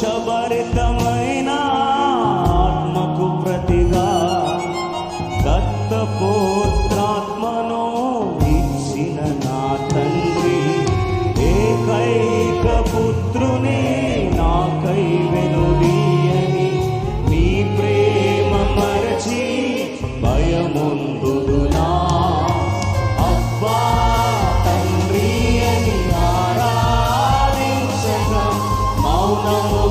రోషభరితమైన ఆత్మకు ప్రతిగా దత్తపుత్రాత్మను ఇచ్చిన నా తండ్రి, ఏకైక పుత్రుని నాకై వెనుదీయని నీ ప్రేమ మరచి భయముందుదునా. అబ్బా తండ్రి అని ఆరాధించగా మౌనము